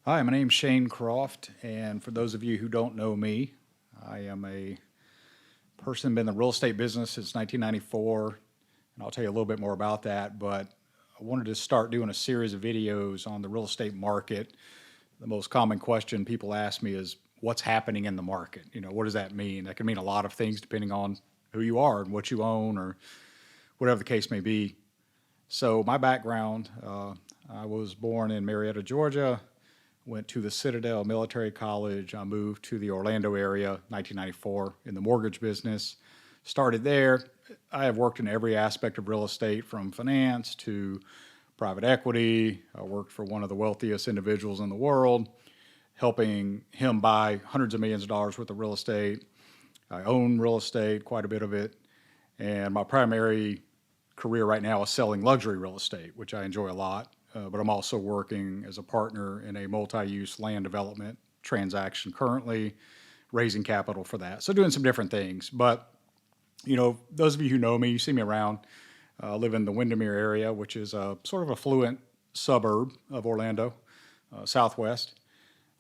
Hi, my name's Shane Croft, and for those of you who don't know me, I am a person been in the real estate business since 1994, and I'll tell you a little bit more about that. But I wanted to start doing a series of videos on the real estate market. The most common question people ask me is, "What's happening in the market?" What does that mean? That can mean a lot of things depending on who you are and what you own, or whatever the case may be. So my background, I was born in Marietta, Georgia. Went to the Citadel Military College. I moved to the Orlando area, 1994, in the mortgage business. Started there. I have worked in every aspect of real estate, from finance to private equity. I worked for one of the wealthiest individuals in the world, helping him buy hundreds of millions of dollars worth of real estate. I own real estate, quite a bit of it. And my primary career right now is selling luxury real estate, which I enjoy a lot. But I'm also working as a partner in a multi-use land development transaction currently, raising capital for that. So doing some different things. But, those of you who know me, you see me around. I live in the Windermere area, which is a sort of affluent suburb of Orlando, southwest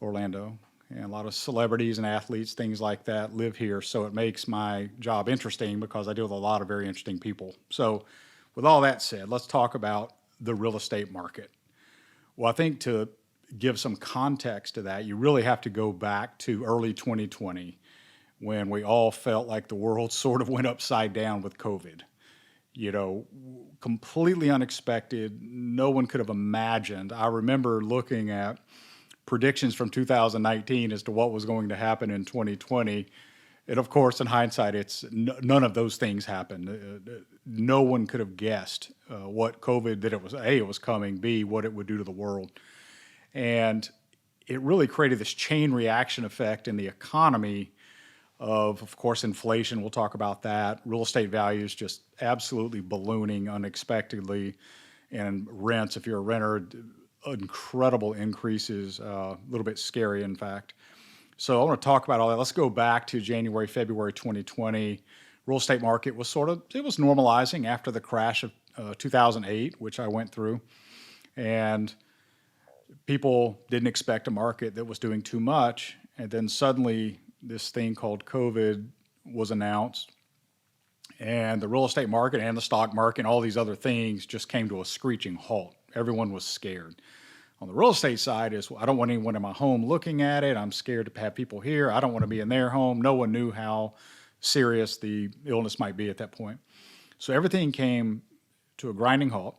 Orlando. And a lot of celebrities and athletes, things like that, live here. So it makes my job interesting because I deal with a lot of very interesting people. So, with all that said, let's talk about the real estate market. Well, I think to give some context to that, you really have to go back to early 2020 when we all felt like the world sort of went upside down with COVID. You know, Completely unexpected. No one could have imagined. I remember looking at predictions from 2019 as to what was going to happen in 2020. And of course, in hindsight, none of those things happened. No one could have guessed what COVID, that it was, A, it was coming, B, what it would do to the world. And it really created this chain reaction effect in the economy of course, inflation. We'll talk about that. Real estate values just absolutely ballooning unexpectedly. And rents, if you're a renter, incredible increases, a little bit scary, in fact. So I want to talk about all that. Let's go back to January, February 2020. Real estate market was it was normalizing after the crash of 2008, which I went through. And people didn't expect a market that was doing too much. And then suddenly this thing called COVID was announced. And the real estate market and the stock market and all these other things just came to a screeching halt. Everyone was scared. On the real estate side is, I don't want anyone in my home looking at it. I'm scared to have people here. I don't want to be in their home. No one knew how serious the illness might be at that point. So everything came to a grinding halt.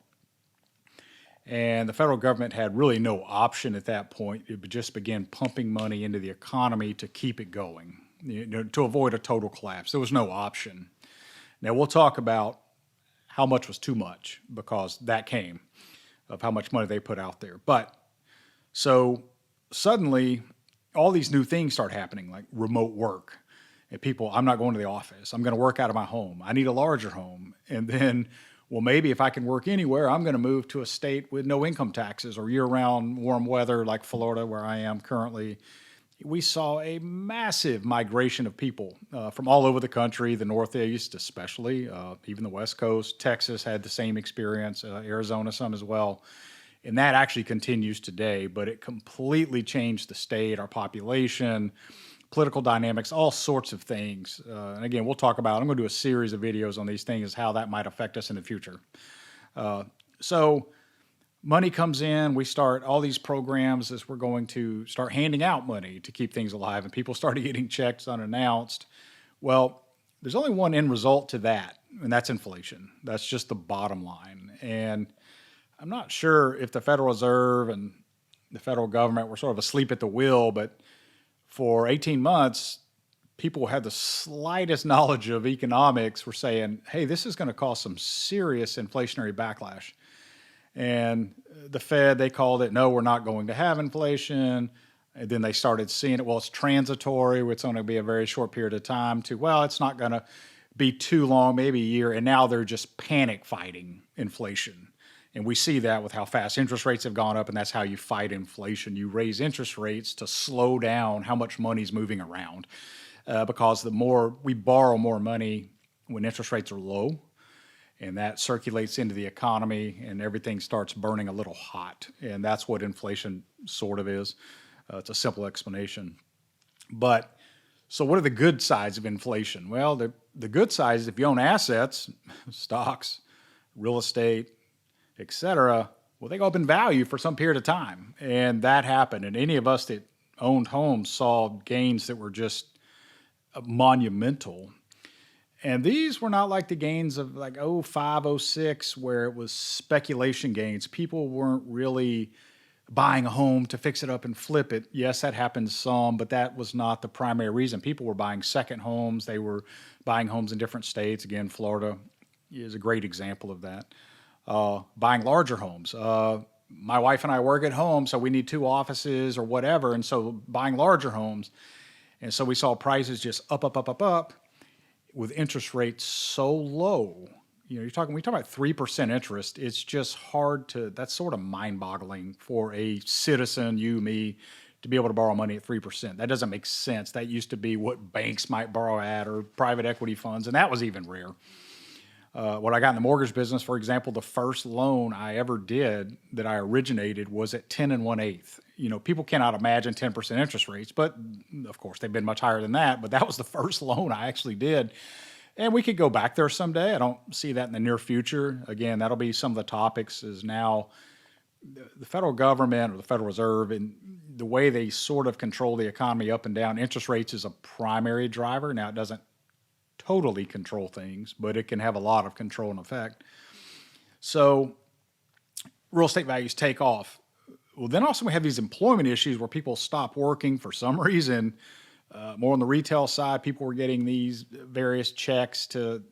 And the federal government had really no option at that point. It just began pumping money into the economy to keep it going, to avoid a total collapse. There was no option. Now, we'll talk about how much was too much, because that came of how much money they put out there. But so suddenly, all these new things start happening, like remote work. And people, I'm not going to the office. I'm going to work out of my home. I need a larger home. And then, well, maybe if I can work anywhere, I'm going to move to a state with no income taxes or year-round warm weather like Florida, where I am currently. We saw a massive migration of people from all over the country, the Northeast especially, even the West Coast. Texas had the same experience, Arizona some as well. And that actually continues today, but it completely changed the state, our population, political dynamics, all sorts of things. And again, we'll talk about, I'm going to do a series of videos on these things, how that might affect us in the future. So money comes in, we start all these programs as we're going to start handing out money to keep things alive, and people started getting checks unannounced. Well, there's only one end result to that, and that's inflation. That's just the bottom line. And I'm not sure if the Federal Reserve and the federal government were sort of asleep at the wheel, but for 18 months, people who had the slightest knowledge of economics were saying, hey, this is going to cause some serious inflationary backlash. And the Fed, they called it, no, we're not going to have inflation. And then they started seeing it, well, it's transitory, it's going to be a very short period of time, to, well, it's not going to be too long, maybe a year. And now they're just panic fighting inflation. And we see that with how fast interest rates have gone up, and that's how you fight inflation. You raise interest rates to slow down how much money's moving around, because the more we borrow more money when interest rates are low. and that circulates into the economy, and everything starts burning a little hot. And that's what inflation sort of is. It's a simple explanation. But so what are the good sides of inflation? Well, the good side is if you own assets, stocks, real estate, etc., well, they go up in value for some period of time. And that happened. And any of us that owned homes saw gains that were just monumental. And these were not like the gains of like '05, '06, where it was speculation gains. People weren't really buying a home to fix it up and flip it. Yes, that happened some, but that was not the primary reason. People were buying second homes. They were buying homes in different states. Again, Florida is a great example of that. Buying larger homes. My wife and I work at home, so we need 2 offices or whatever. And so buying larger homes. And so we saw prices just up with interest rates so low. You know, we talk about 3% interest. It's just hard that's sort of mind boggling for a citizen, you, me, to be able to borrow money at 3%. That doesn't make sense. That used to be what banks might borrow at or private equity funds, and that was even rare. When I got in the mortgage business, for example, the first loan I ever did that I originated was at 10 1/8. You know, people cannot imagine 10% interest rates, but of course they've been much higher than that. But that was the first loan I actually did. And we could go back there someday. I don't see that in the near future. Again, that'll be some of the topics is now the federal government or the Federal Reserve and the way they sort of control the economy up and down. Interest rates is a primary driver. Now, it doesn't totally control things, but it can have a lot of control and effect. So real estate values take off. Well, then also we have these employment issues where people stop working for some reason. More on the retail side, people were getting these various checks to,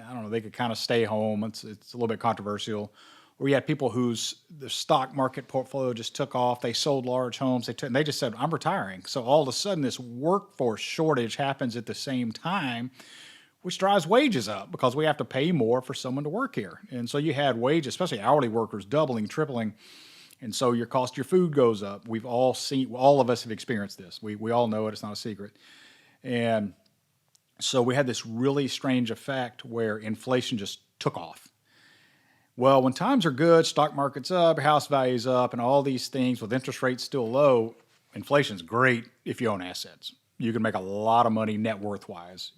I don't know, they could kind of stay home. It's a little bit controversial. Or you had people the stock market portfolio just took off. They sold large homes. And they just said, I'm retiring. So all of a sudden this workforce shortage happens at the same time, which drives wages up because we have to pay more for someone to work here. And so you had wages, especially hourly workers, doubling, tripling. And so your cost of your food goes up. We've all seen, all of us have experienced this. We all know it. It's not a secret. And so we had this really strange effect where inflation just took off. Well, when times are good, stock market's up, house value's up, and all these things with interest rates still low, inflation's great if you own assets. You can make a lot of money net worth-wise.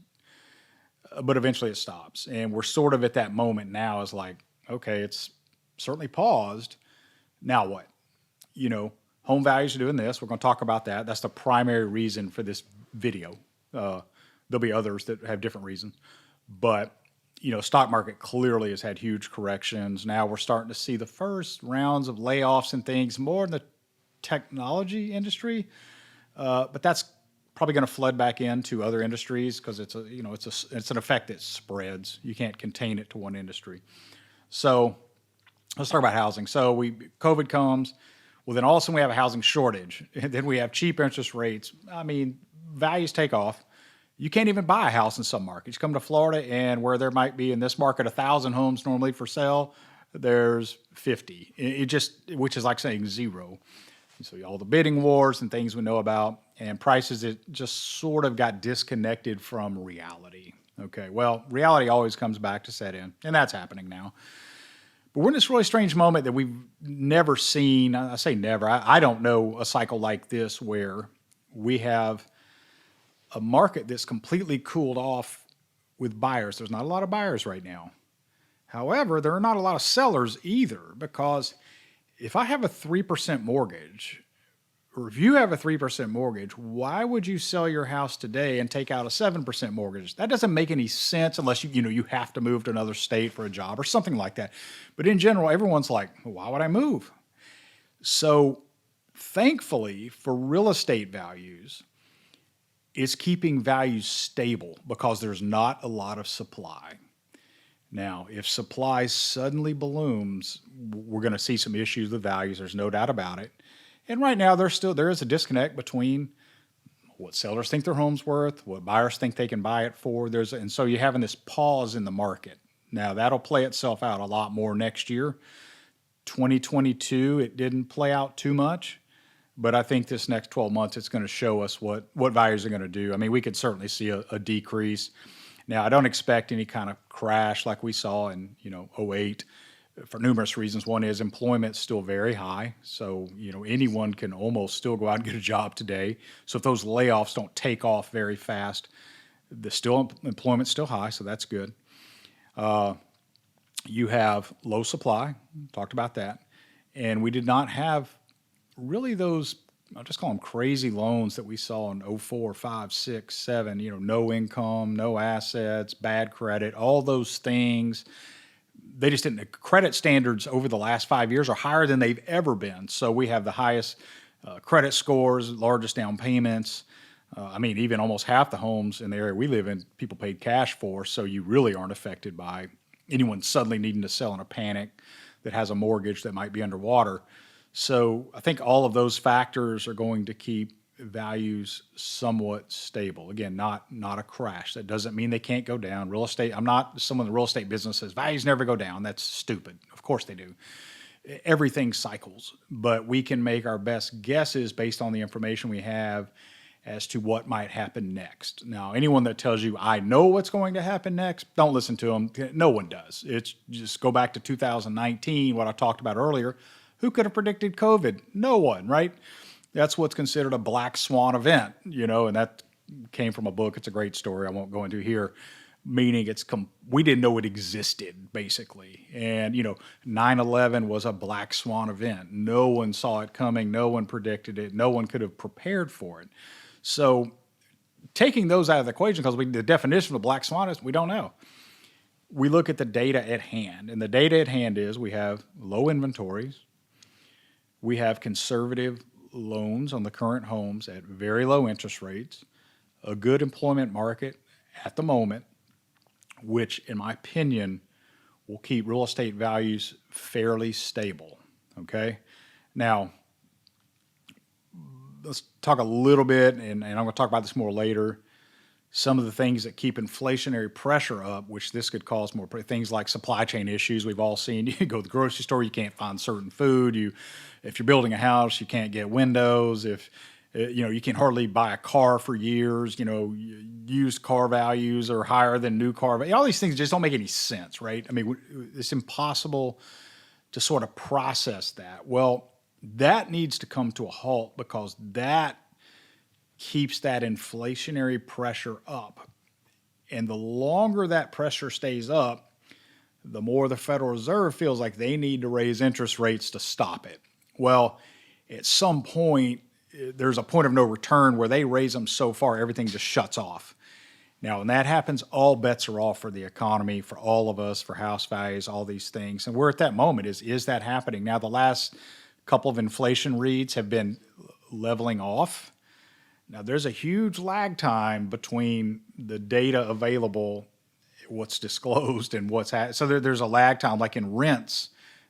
But eventually it stops. And we're sort of at that moment now is like, okay, it's certainly paused. Now what? You know, home values are doing this. We're going to talk about that. That's the primary reason for this video. There'll be others that have different reasons. But, you know, stock market clearly has had huge corrections. Now we're starting to see the first rounds of layoffs and things more in the technology industry. But that's probably going to flood back into other industries because it's an effect that spreads. You can't contain it to one industry. So let's talk about housing. So COVID comes, well, then all of a sudden we have a housing shortage. And then we have cheap interest rates. I mean, values take off. You can't even buy a house in some markets. You come to Florida, and where there might be in this market 1,000 homes normally for sale, there's 50. Which is like saying zero. So all the bidding wars and things we know about, and prices that just sort of got disconnected from reality. Okay, well, reality always comes back to set in, and that's happening now. But we're in this really strange moment that we've never seen. I say never. I don't know a cycle like this where we have a market that's completely cooled off with buyers. There's not a lot of buyers right now. However, there are not a lot of sellers either, because if I have a 3% mortgage, or if you have a 3% mortgage, why would you sell your house today and take out a 7% mortgage? That doesn't make any sense unless you have to move to another state for a job or something like that. But in general, everyone's like, well, why would I move? So thankfully for real estate values, it's keeping values stable because there's not a lot of supply. Now, if supply suddenly balloons, we're going to see some issues with values. There's no doubt about it. And right now, there is a disconnect between what sellers think their home's worth, what buyers think they can buy it for. And so you're having this pause in the market. Now, that'll play itself out a lot more next year. 2022, it didn't play out too much. But I think this next 12 months, it's going to show us what values are going to do. I mean, we could certainly see a decrease. Now, I don't expect any kind of crash like we saw in, '08 for numerous reasons. One is employment's still very high. So, anyone can almost still go out and get a job today. So if those layoffs don't take off very fast, employment's still high. So that's good. You have low supply, talked about that. And we did not have really those, I'll just call them crazy loans that we saw in '04, '05, '06, '07, no income, no assets, bad credit, all those things. They just didn't, the credit standards over the last 5 years are higher than they've ever been. So we have the highest credit scores, largest down payments. Even almost half the homes in the area we live in, people paid cash for. So you really aren't affected by anyone suddenly needing to sell in a panic that has a mortgage that might be underwater. So I think all of those factors are going to keep values somewhat stable. Again, not a crash. That doesn't mean they can't go down. Real estate, I'm not someone in the real estate business says values never go down. That's stupid. Of course they do. Everything cycles, but we can make our best guesses based on the information we have as to what might happen next. Now, anyone that tells you, I know what's going to happen next, don't listen to them. No one does. It's just go back to 2019, what I talked about earlier. Who could have predicted COVID? No one, right? That's what's considered a black swan event, and that came from a book. It's a great story I won't go into here, meaning we didn't know it existed, basically. And, 9/11 was a black swan event. No one saw it coming. No one predicted it. No one could have prepared for it. So taking those out of the equation, because the definition of a black swan is we don't know. We look at the data at hand, and the data at hand is we have low inventories. We have conservative loans on the current homes at very low interest rates, a good employment market at the moment, which in my opinion will keep real estate values fairly stable, okay? Now, let's talk a little bit, and I'm going to talk about this more later, some of the things that keep inflationary pressure up, which this could cause more things like supply chain issues. We've all seen, you go to the grocery store, you can't find certain food. If you're building a house, you can't get windows. If you can hardly buy a car for years. Used car values are higher than new car values. All these things just don't make any sense, right? It's impossible to sort of process that. Well, that needs to come to a halt because that keeps that inflationary pressure up. And the longer that pressure stays up, the more the Federal Reserve feels like they need to raise interest rates to stop it. Well, at some point, there's a point of no return where they raise them so far, everything just shuts off. Now, when that happens, all bets are off for the economy, for all of us, for house values, all these things. And we're at that moment. Is that happening? Now, the last couple of inflation reads have been leveling off. Now, there's a huge lag time between the data available, what's disclosed, and what's so there's a lag time, like in rents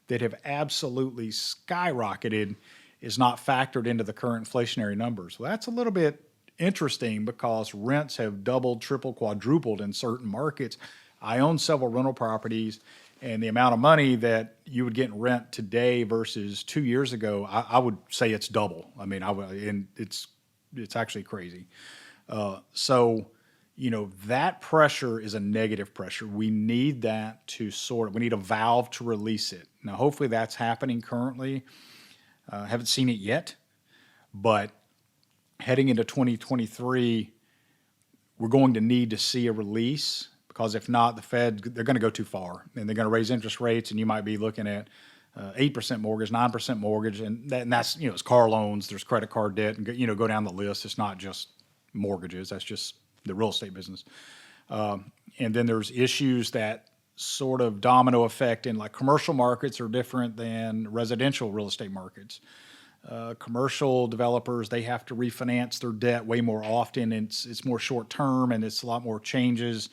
that have absolutely skyrocketed, is not factored into the current inflationary numbers. Well, that's a little bit interesting because rents have doubled, tripled, quadrupled in certain markets. I own several rental properties, and the amount of money that you would get in rent today versus 2 years ago, I would say it's double. And it's actually crazy. So that pressure is a negative pressure. We need that we need a valve to release it. Now, hopefully that's happening currently. Haven't seen it yet, but heading into 2023, we're going to need to see a release because if not, the Fed, they're going to go too far and they're going to raise interest rates, and you might be looking at 8% mortgage, 9% mortgage, and that's, it's car loans, there's credit card debt, and go down the list. It's not just mortgages, that's just the real estate business. And then there's issues that sort of domino effect in, like, commercial markets are different than residential real estate markets. Commercial developers, they have to refinance their debt way more often, and it's more short term, and it's a lot more changes.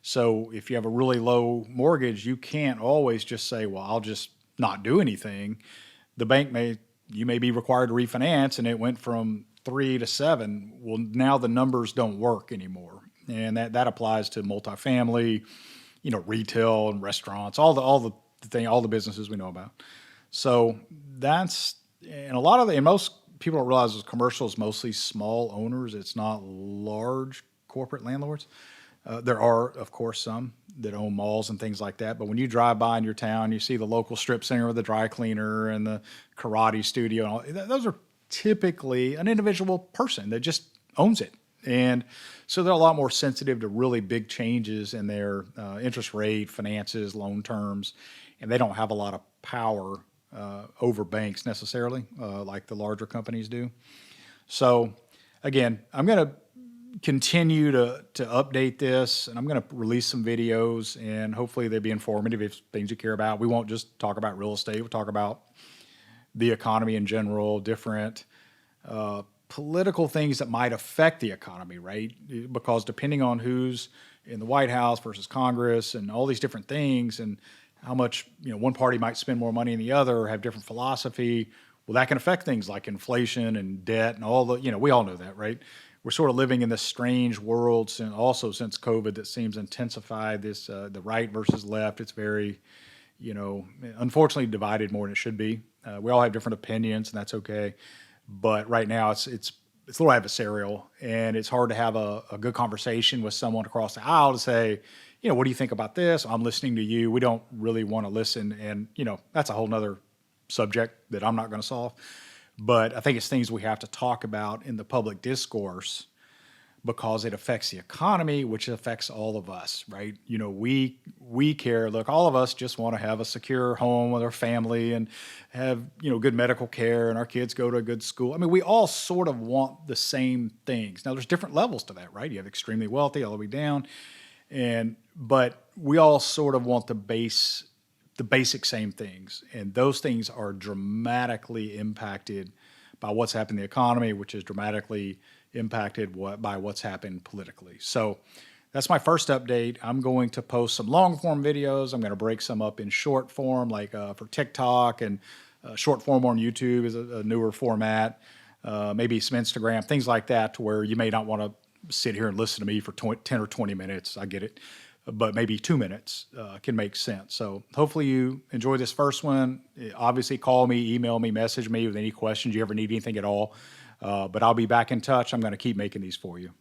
So if you have a really low mortgage, you can't always just say, well, I'll just not do anything. The bank you may be required to refinance, and it went from 3 to 7. Well, now the numbers don't work anymore. And that applies to multifamily, retail and restaurants, all the businesses we know about. So and most people don't realize commercial is mostly small owners. It's not large corporate landlords. There are, of course, some that own malls and things like that. But when you drive by in your town, you see the local strip center with the dry cleaner and the karate studio, and all, those are typically an individual person that just owns it. And so they're a lot more sensitive to really big changes in their interest rate, finances, loan terms, and they don't have a lot of power over banks necessarily, like the larger companies do. So again, I'm going to continue to update this, and I'm going to release some videos, and hopefully they'll be informative if things you care about. We won't just talk about real estate. We'll talk about the economy in general, different political things that might affect the economy, right? Because depending on who's in the White House versus Congress and all these different things, and how much, one party might spend more money than the other or have different philosophy, well, that can affect things like inflation and debt and all the, we all know that, right? We're sort of living in this strange world since COVID that seems intensified this, the right versus left. It's very, unfortunately divided more than it should be. We all have different opinions, and that's okay. But right now it's a little adversarial, and it's hard to have a good conversation with someone across the aisle to say, what do you think about this? I'm listening to you. We don't really want to listen. And, that's a whole nother subject that I'm not going to solve. But I think it's things we have to talk about in the public discourse because it affects the economy, which affects all of us, right? We care. Look, all of us just want to have a secure home with our family and have, good medical care, and our kids go to a good school. I mean, we all sort of want the same things. Now, there's different levels to that, right? You have extremely wealthy all the way down, but we all sort of want the basic same things, and those things are dramatically impacted by what's happened in the economy, which is dramatically impacted by what's happened politically. So that's my first update. I'm going to post some long form videos. I'm going to break some up in short form, like for TikTok, and short form on YouTube is a newer format, maybe some Instagram, things like that, to where you may not want to sit here and listen to me for 10 or 20 minutes. I get it. But maybe 2 minutes can make sense. So hopefully you enjoy this first one. Obviously, call me, email me, message me with any questions you ever need anything at all. But I'll be back in touch. I'm going to keep making these for you.